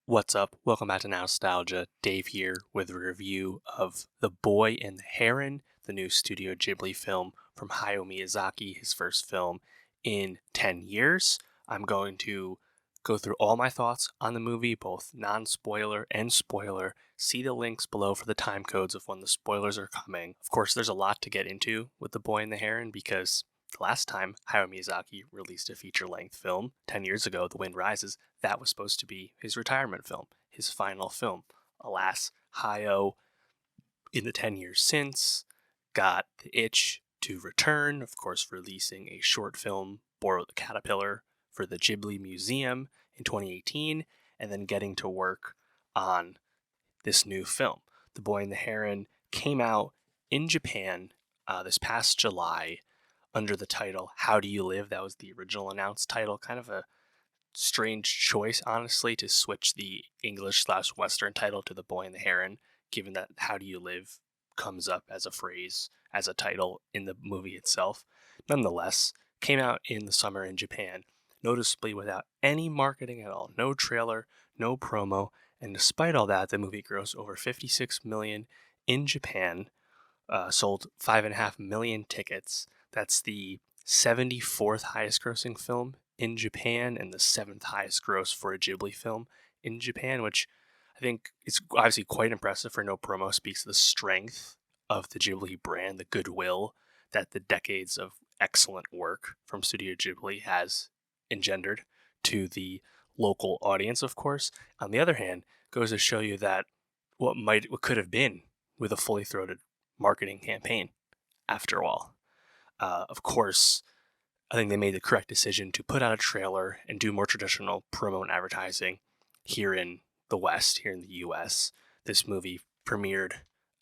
What's up? Welcome back to Nowstalgia. Dave here with a review of The Boy and the Heron, the new Studio Ghibli film from Hayao Miyazaki, his first film in 10 years. I'm going to go through all my thoughts on the movie, both non-spoiler and spoiler. See the links below for the time codes of when the spoilers are coming. Of course, there's a lot to get into with The Boy and the Heron because the last time Hayao Miyazaki released a feature-length film, 10 years ago, The Wind Rises, that was supposed to be his retirement film, his final film. Alas, Hayao, in the 10 years since, got the itch to return, of course, releasing a short film, Boro the Caterpillar, for the Ghibli Museum in 2018, and then getting to work on this new film. The Boy and the Heron came out in Japan this past July under the title How Do You Live? That was the original announced title. Kind of a strange choice, honestly, to switch the English/Western title to The Boy and the Heron, given that How Do You Live comes up as a phrase, as a title in the movie itself. Nonetheless, came out in the summer in Japan, noticeably without any marketing at all, no trailer, no promo, and despite all that, the movie grossed over 56 million in Japan, sold 5.5 million tickets. That's the 74th highest grossing film in Japan and the 7th highest gross for a Ghibli film in Japan, which I think is obviously quite impressive for no promo. Speaks to the strength of the Ghibli brand, the goodwill that the decades of excellent work from Studio Ghibli has engendered to the local audience, of course. On the other hand, goes to show you that what could have been with a fully throated marketing campaign after all. Of course, I think they made the correct decision to put out a trailer and do more traditional promo and advertising here in the West, here in the US. This movie premiered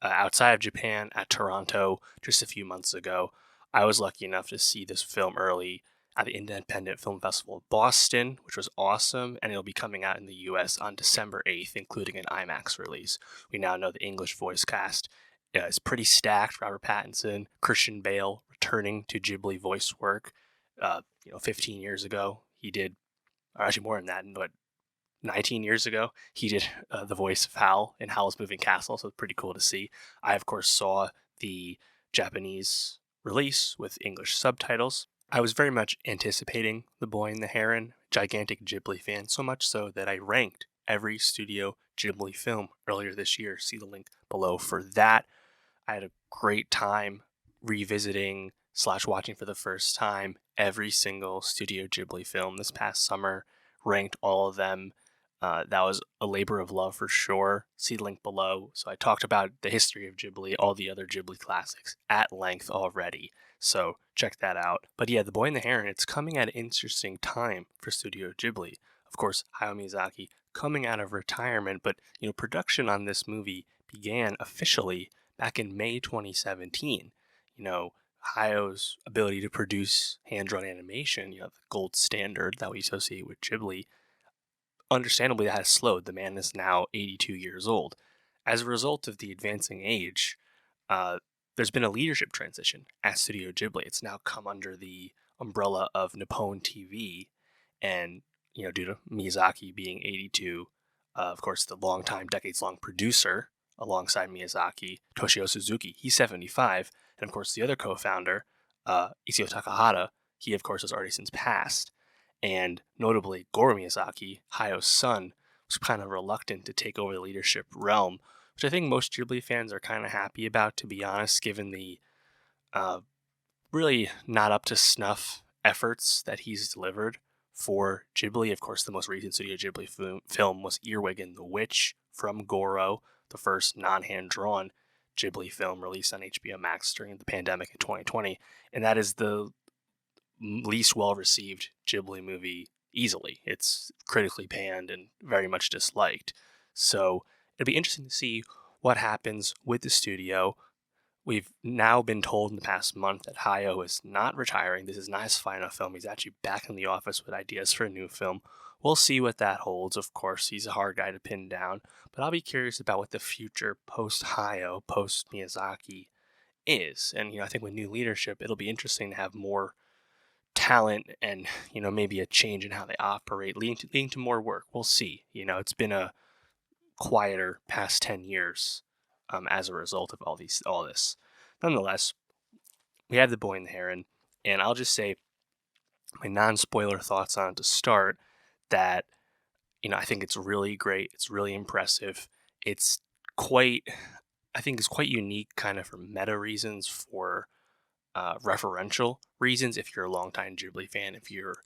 outside of Japan at Toronto just a few months ago. I was lucky enough to see this film early at the Independent Film Festival of Boston, which was awesome, and it'll be coming out in the US on December 8th, including an IMAX release. We now know the English voice cast is pretty stacked. Robert Pattinson, Christian Bale returning to Ghibli voice work. 15 years ago, he did, or actually more than that, but 19 years ago, he did the voice of Hal in Howl's Moving Castle, so it's pretty cool to see. I, of course, saw the Japanese release with English subtitles. I was very much anticipating The Boy and the Heron, gigantic Ghibli fan, so much so that I ranked every Studio Ghibli film earlier this year. See the link below for that. I had a great time revisiting / watching for the first time every single Studio Ghibli film this past summer, ranked all of them. That was a labor of love for sure. See the link below. So I talked about the history of Ghibli, all the other Ghibli classics at length already. So check that out. But yeah, The Boy and the Heron, it's coming at an interesting time for Studio Ghibli. Of course, Hayao Miyazaki coming out of retirement, but production on this movie began officially back in May 2017. Hayao's ability to produce hand-drawn animation, the gold standard that we associate with Ghibli, understandably that has slowed. The man is now 82 years old. As a result of the advancing age, there's been a leadership transition at Studio Ghibli. It's now come under the umbrella of Nippon TV, and due to Miyazaki being 82, of course, the decades-long producer alongside Miyazaki, Toshio Suzuki, he's 75, and of course the other co-founder, Isao Takahata, he of course has already since passed. And notably, Goro Miyazaki, Hayao's son, was kind of reluctant to take over the leadership realm, which I think most Ghibli fans are kind of happy about, to be honest, given the really not up to snuff efforts that he's delivered for Ghibli. Of course, the most recent Studio Ghibli film was Earwig and the Witch from Goro, the first non-hand-drawn Ghibli film released on HBO Max during the pandemic in 2020, and that is the least well-received Ghibli movie easily. It's critically panned and very much disliked. So it'll be interesting to see what happens with the studio. We've now been told in the past month that Hayao is not retiring. This is not his final film. He's actually back in the office with ideas for a new film. We'll see what that holds. Of course, he's a hard guy to pin down, but I'll be curious about what the future post-Hayao, post-Miyazaki is. And, I think with new leadership, it'll be interesting to have more talent and, maybe a change in how they operate, leading to more work. We'll see. It's been a quieter past 10 years as a result of all this. Nonetheless, we have The Boy and the Heron, and I'll just say my non-spoiler thoughts on it to start, that I think it's really great. It's really impressive. It's quite, I think it's quite unique, kind of for meta reasons, for referential reasons. If you're a longtime Ghibli fan, if you're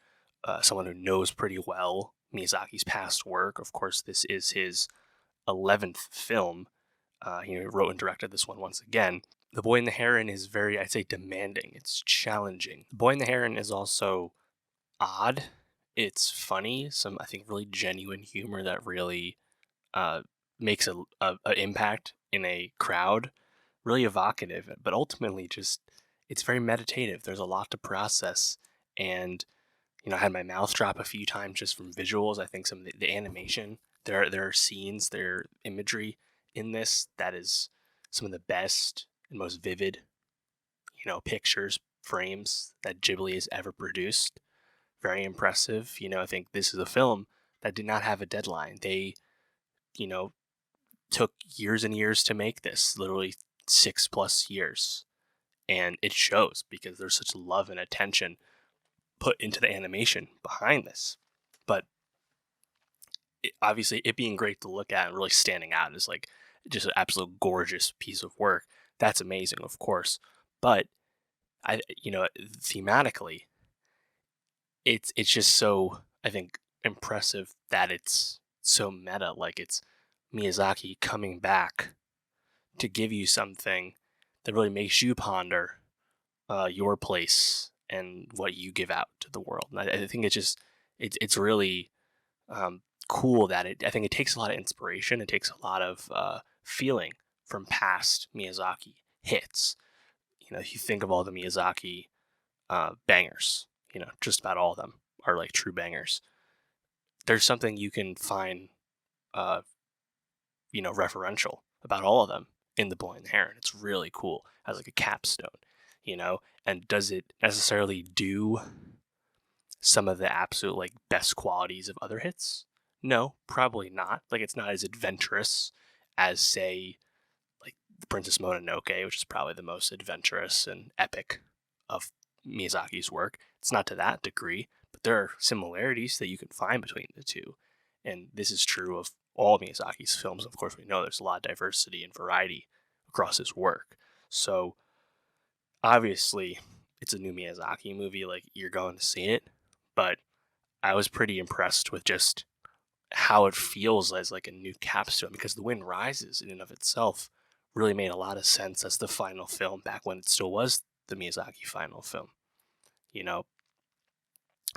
someone who knows pretty well Miyazaki's past work, of course, this is his 11th film. He wrote and directed this one once again. The Boy and the Heron is very, I'd say, demanding. It's challenging. The Boy and the Heron is also odd. It's funny. Some, I think, really genuine humor that really makes an impact in a crowd. Really evocative, but ultimately just, it's very meditative. There's a lot to process. And, I had my mouth drop a few times just from visuals. I think some of the animation, there are scenes, there are imagery in this that is some of the best and most vivid, pictures, frames that Ghibli has ever produced. Very impressive. I think this is a film that did not have a deadline. They, took years and years to make this, literally 6+ years. And it shows because there's such love and attention put into the animation behind this. But obviously, it being great to look at and really standing out is like just an absolute gorgeous piece of work. That's amazing, of course. But thematically, it's just so, I think, impressive that it's so meta. Like, it's Miyazaki coming back to give you something that really makes you ponder your place and what you give out to the world. And I think it's really cool that I think it takes a lot of inspiration. It takes a lot of feeling from past Miyazaki hits. If you think of all the Miyazaki bangers, just about all of them are like true bangers. There's something you can find, referential about all of them in The Boy and the Heron. It's really cool as like a capstone, and does it necessarily do some of the absolute like best qualities of other hits? No, probably not. Like, it's not as adventurous as, say, like The Princess Mononoke, which is probably the most adventurous and epic of Miyazaki's work. It's not to that degree, but there are similarities that you can find between the two. And this is true of all Miyazaki's films. Of course, we know there's a lot of diversity and variety across his work. So, obviously, it's a new Miyazaki movie. Like, you're going to see it. But I was pretty impressed with just how it feels as like a new capstone, because The Wind Rises in and of itself really made a lot of sense as the final film back when it still was the Miyazaki final film, And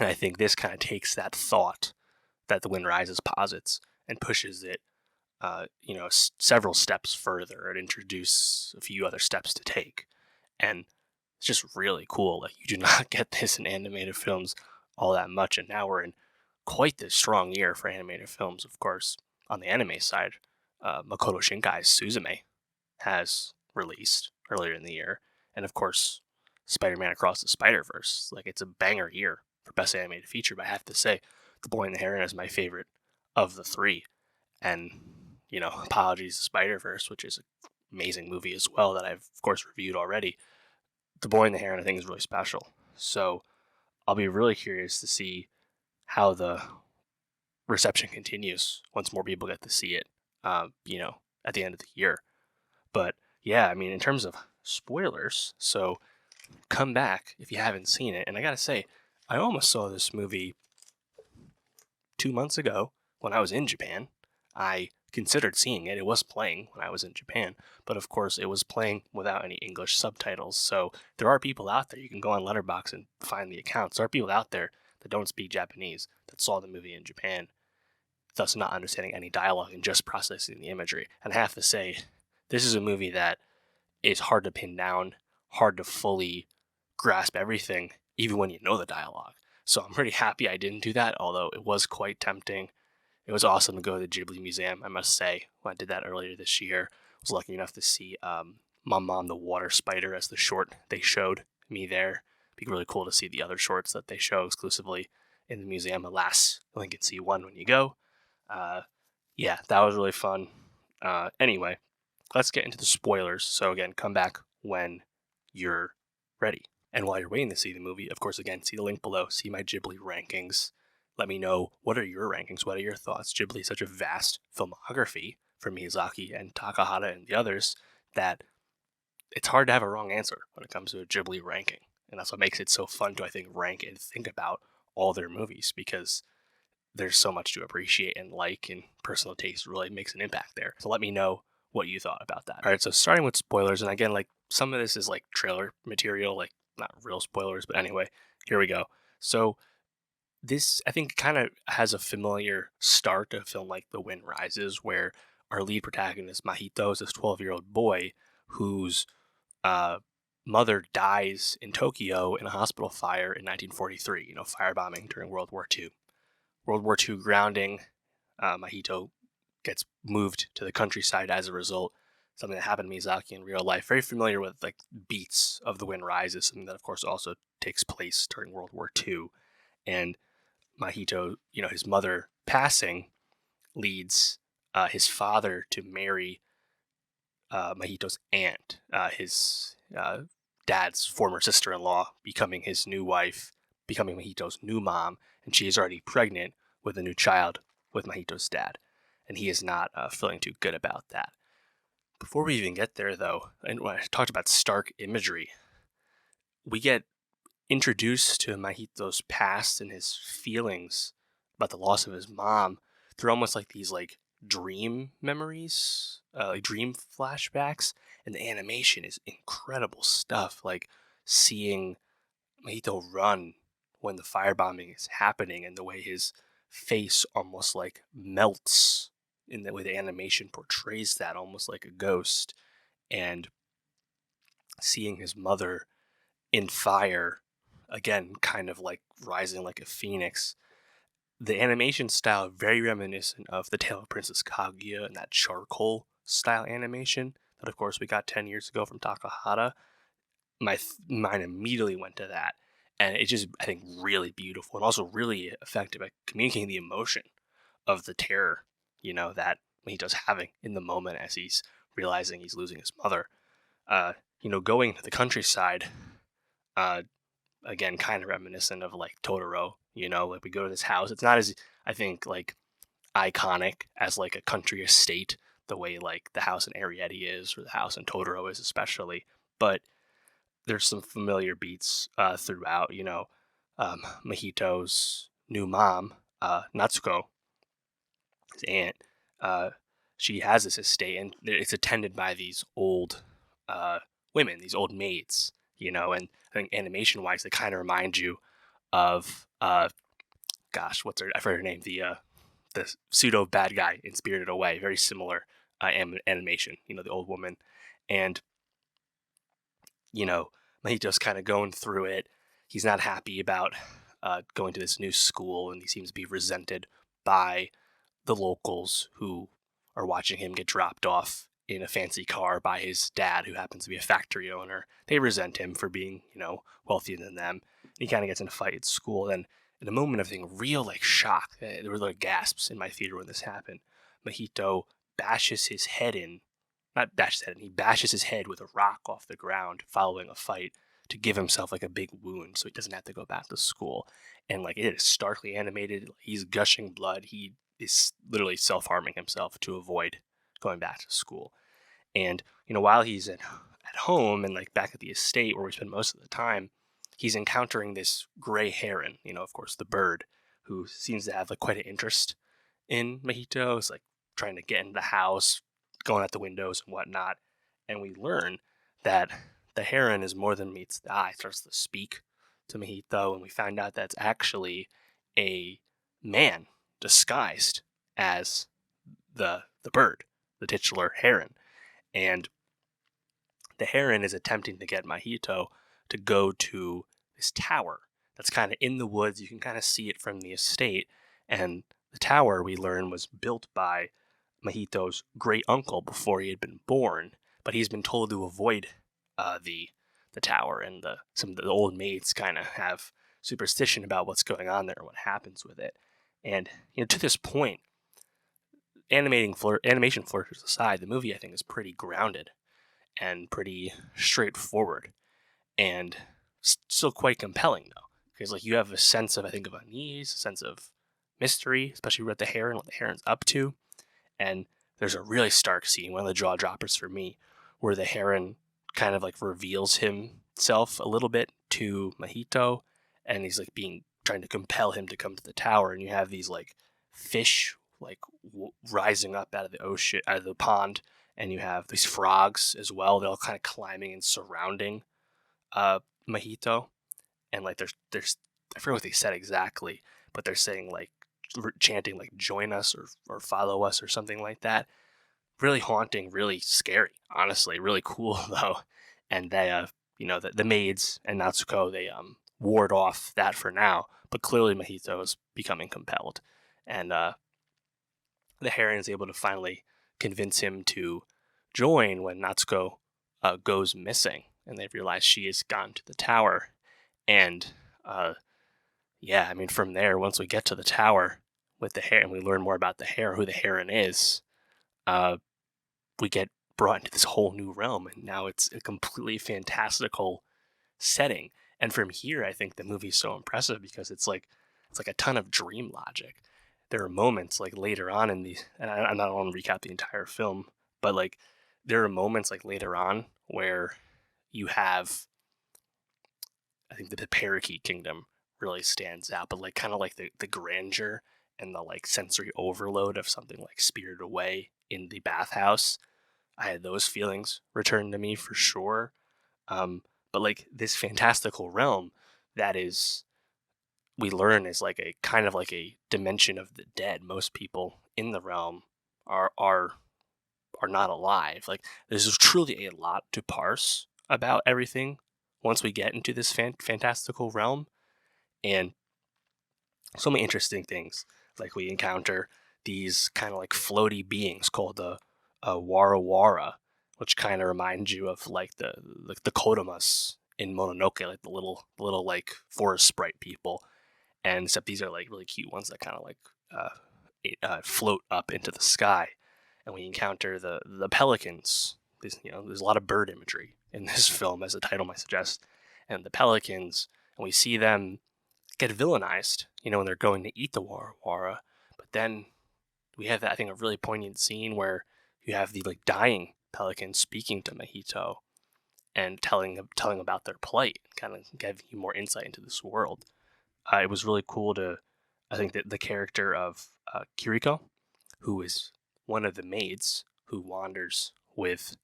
I think this kind of takes that thought that The Wind Rises posits and pushes it, several steps further, and introduce a few other steps to take. And it's just really cool. Like, you do not get this in animated films all that much, and now we're in quite the strong year for animated films. Of course, on the anime side, Makoto Shinkai's Suzume has released earlier in the year, and of course, Spider-Man Across the Spider-Verse. Like, it's a banger year for Best Animated Feature, but I have to say, The Boy and the Heron is my favorite of the three. And, apologies to Spider-Verse, which is an amazing movie as well that I've, of course, reviewed already. The Boy and the Heron, I think, is really special. So I'll be really curious to see how the reception continues once more people get to see it, at the end of the year. But yeah, I mean, in terms of spoilers, so come back if you haven't seen it. And I gotta say, I almost saw this movie 2 months ago when I was in Japan. I considered seeing it. It was playing when I was in Japan, but of course it was playing without any English subtitles. So there are people out there, you can go on Letterboxd and find the accounts. There are people out there that don't speak Japanese that saw the movie in Japan, thus not understanding any dialogue and just processing the imagery. And I have to say, this is a movie that is hard to pin down, hard to fully grasp everything, even when you know the dialogue. So I'm pretty happy I didn't do that, although it was quite tempting. It was awesome to go to the Ghibli Museum, I must say. When I did that earlier this year, I was lucky enough to see Mom the Water Spider as the short they showed me there. be really cool to see the other shorts that they show exclusively in the museum. Alas, you only can see one when you go. Yeah, that was really fun. Anyway, let's get into the spoilers. So again, come back when you're ready. And while you're waiting to see the movie, of course, again, see the link below, see my Ghibli rankings. Let me know, what are your rankings? What are your thoughts? Ghibli is such a vast filmography from Miyazaki and Takahata and the others that it's hard to have a wrong answer when it comes to a Ghibli ranking. And that's what makes it so fun to, I think, rank and think about all their movies, because there's so much to appreciate and like, and personal taste really makes an impact there. So let me know what you thought about that. All right, so starting with spoilers, and again, like some of this is like trailer material, like not real spoilers, but anyway, here we go. So this, I think, kind of has a familiar start to a film like The Wind Rises, where our lead protagonist, Mahito, is this 12-year-old boy whose mother dies in Tokyo in a hospital fire in 1943, firebombing during World War II. World War II grounding, Mahito gets moved to the countryside as a result, something that happened to Miyazaki in real life. Very familiar with like beats of The Wind Rises, something that of course also takes place during World War II. And Mahito, his mother passing leads his father to marry Mahito's aunt, his dad's former sister-in-law, becoming his new wife, becoming Mahito's new mom, and she is already pregnant with a new child with Mahito's dad. And he is not feeling too good about that. Before we even get there, though, and when I talked about stark imagery, we get introduced to Mahito's past and his feelings about the loss of his mom through almost like these like dream memories, like dream flashbacks, and the animation is incredible stuff. Like seeing Mahito run when the firebombing is happening, and the way his face almost like melts in the way the animation portrays that, almost like a ghost, and seeing his mother in fire, again, kind of like rising like a phoenix. The animation style very reminiscent of The Tale of Princess Kaguya and that charcoal style animation that, of course, we got 10 years ago from Takahata. My mind immediately went to that. And it's just, I think, really beautiful and also really effective at communicating the emotion of the terror, that Mahito's having in the moment as he's realizing he's losing his mother. Going to the countryside, again, kind of reminiscent of like Totoro, like we go to this house. It's not as, I think, like iconic as like a country estate, the way like the house in Arrietty is, or the house in Totoro is especially, but there's some familiar beats throughout, Mahito's new mom, Natsuko, his aunt, she has this estate, and it's attended by these old women, these old maids, and I think animation-wise, they kind of remind you of, what's her, I forgot her name, the pseudo bad guy in Spirited Away, very similar animation, the old woman, and Mahito's kind of going through it. He's not happy about going to this new school, and he seems to be resented by the locals who are watching him get dropped off in a fancy car by his dad, who happens to be a factory owner. They resent him for being, wealthier than them. He kind of gets in a fight at school. Then, in a moment of real shock, there were like gasps in my theater when this happened. Mahito bashes his head in. Not bashes his head in, he bashes his head with a rock off the ground following a fight to give himself like a big wound so he doesn't have to go back to school. And it is starkly animated. He's gushing blood. He is literally self-harming himself to avoid going back to school. And, while he's at home and back at the estate where we spend most of the time, he's encountering this gray heron, of course, the bird, who seems to have quite an interest in Mahito. Is trying to get into the house, going out the windows and whatnot. And we learn that the heron is more than meets the eye. It starts to speak to Mahito, and we find out that's actually a man disguised as the bird, the titular heron. And the heron is attempting to get Mahito to go to this tower that's kind of in the woods. You can kind of see it from the estate. And the tower, we learn, was built by Mahito's great uncle before he had been born, but he's been told to avoid the the tower, and some of the old maids kind of have superstition about what's going on there, what happens with it. And to this point, animation flourishes aside, the movie I think is pretty grounded and pretty straightforward, and still quite compelling though, because you have a sense of unease, a sense of mystery, especially with the Heron, what the Heron's up to. And there's a really stark scene, one of the jaw droppers for me, where the Heron kind of reveals himself a little bit to Mahito, and he's trying to compel him to come to the tower, and you have these fish rising up out of the ocean, out of the pond, and you have these frogs as well. They're all kind of climbing and surrounding Mahito, and there's I forget what they said exactly, but they're saying chanting join us or follow us or something like that. Really haunting, really scary, honestly, really cool though. And they the maids and Natsuko, they ward off that for now, but clearly Mahito is becoming compelled, and the Heron is able to finally convince him to join when Natsuko goes missing, and they realize she has gone to the tower. And from there, once we get to the tower with the Heron, we learn more about the Heron, who the Heron is. We get brought into this whole new realm, and now it's a completely fantastical setting. And from here, I think the movie's so impressive because it's like a ton of dream logic. There are moments later on in the, and I'm not going to recap the entire film, but there are moments later on where you have, I think the Parakeet Kingdom really stands out, but the grandeur and the sensory overload of something Spirited Away in the bathhouse. I had those feelings return to me for sure. But this fantastical realm that is, we learn is a kind of a dimension of the dead. Most people in the realm are not alive. There's truly a lot to parse about everything once we get into this fantastical realm, and so many interesting things. We encounter these kind of floaty beings called the Wara Wara, which kind of remind you of the Kodamas in Mononoke, the little forest sprite people, and except these are really cute ones that kind of float up into the sky. And we encounter the pelicans. There's a lot of bird imagery in this film, as the title might suggest, and the pelicans, and we see them get villainized, when they're going to eat the Wara Wara. But then we have I think a really poignant scene where you have the dying pelicans speaking to Mahito and telling about their plight, kind of giving you more insight into this world. It was really cool I think that the character of Kiriko, who is one of the maids who wanders with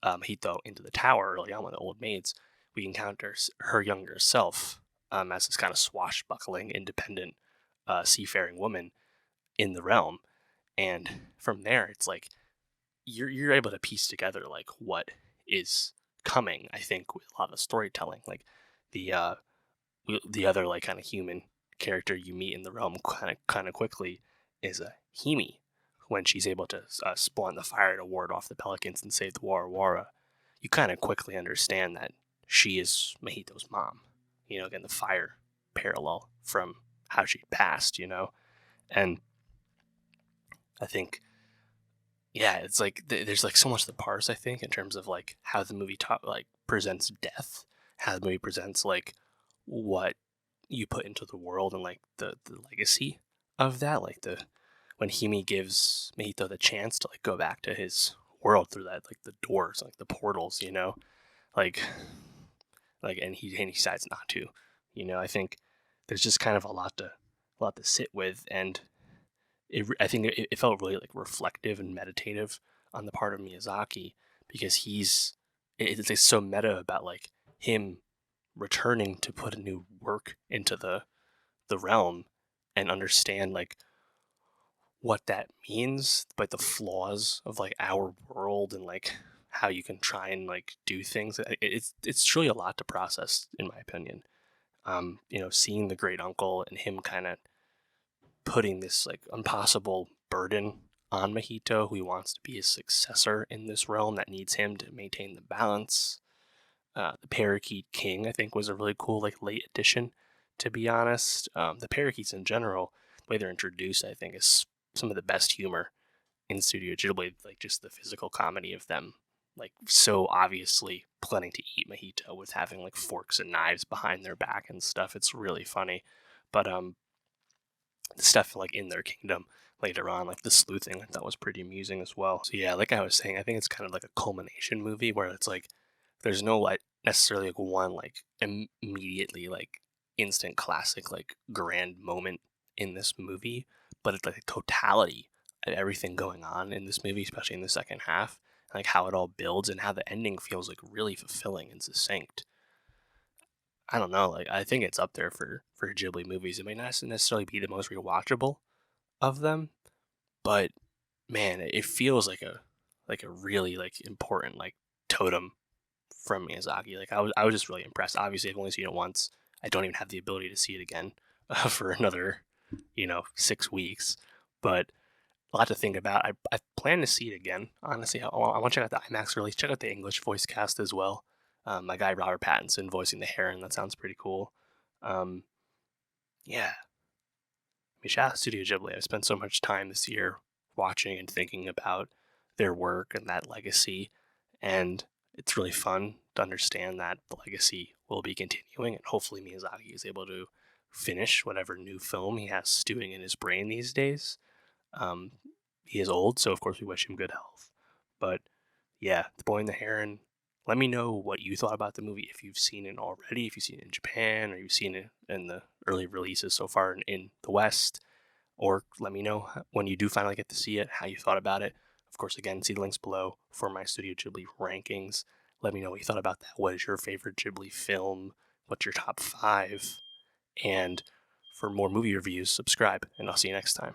Mahito into the tower early on, one of the old maids, we encounter her younger self as this kind of swashbuckling, independent, seafaring woman in the realm. And from there, it's you're able to piece together what is coming. I think with a lot of storytelling, the other kind of human character you meet in the realm kind of quickly is Himi, when she's able to spawn the fire to ward off the pelicans and save the Wara Wara. You kind of quickly understand that she is Mahito's mom. Again, the fire parallel from how she passed. And I think, yeah, it's there's so much to parse, I think, in terms of how the movie presents death, how the movie presents what you put into the world, and the legacy of that, when Himi gives Mahito the chance to go back to his world through that the doors, the portals, and he decides not to. I think there's just kind of a lot to sit with, and I think it felt really reflective and meditative on the part of Miyazaki, because it's so meta about him returning to put a new work into the realm and understand what that means, the flaws of our world, and how you can try and do things. It's truly a lot to process, in my opinion. Seeing the great uncle and him kind of putting this impossible burden on Mahito, who he wants to be his successor in this realm that needs him to maintain the balance. The Parakeet King, I think, was a really cool like late addition. To be honest, the parakeets in general, the way they're introduced, I think, is some of the best humor in Studio Ghibli. Like just the physical comedy of them, like so obviously planning to eat mojito with having like forks and knives behind their back and stuff. It's really funny, but the stuff like in their kingdom later on, like the sleuthing, I thought was pretty amusing as well. So yeah, like I was saying, I think it's kind of like a culmination movie where it's like there's no like necessarily like one like immediately like instant classic like grand moment in this movie, but it's like the totality of everything going on in this movie, especially in the second half, like how it all builds and how the ending feels like really fulfilling and succinct. I don't know, like I think it's up there for Ghibli movies. It may not necessarily be the most rewatchable of them, but man, it feels like a really like important like totem from Miyazaki. Like I was just really impressed. Obviously, I've only seen it once. I don't even have the ability to see it again for another 6 weeks, but a lot to think about. I plan to see it again. Honestly, I want to check out the IMAX release. Check out the English voice cast as well. My guy Robert Pattinson voicing the Heron. That sounds pretty cool. Um, yeah, I mean, shout out to Studio Ghibli. I've spent so much time this year watching and thinking about their work and that legacy, and it's really fun to understand that the legacy will be continuing, and hopefully Miyazaki is able to finish whatever new film he has stewing in his brain these days. Um, he is old, so of course we wish him good health. But yeah, The Boy and the Heron. Let me know what you thought about the movie if you've seen it already, if you've seen it in Japan, or you've seen it in the early releases so far in the West. Or let me know when you do finally get to see it, how you thought about it. Of course, again, see the links below for my Studio Ghibli rankings. Let me know what you thought about that. What is your favorite Ghibli film? What's your top 5? And for more movie reviews, subscribe, and I'll see you next time.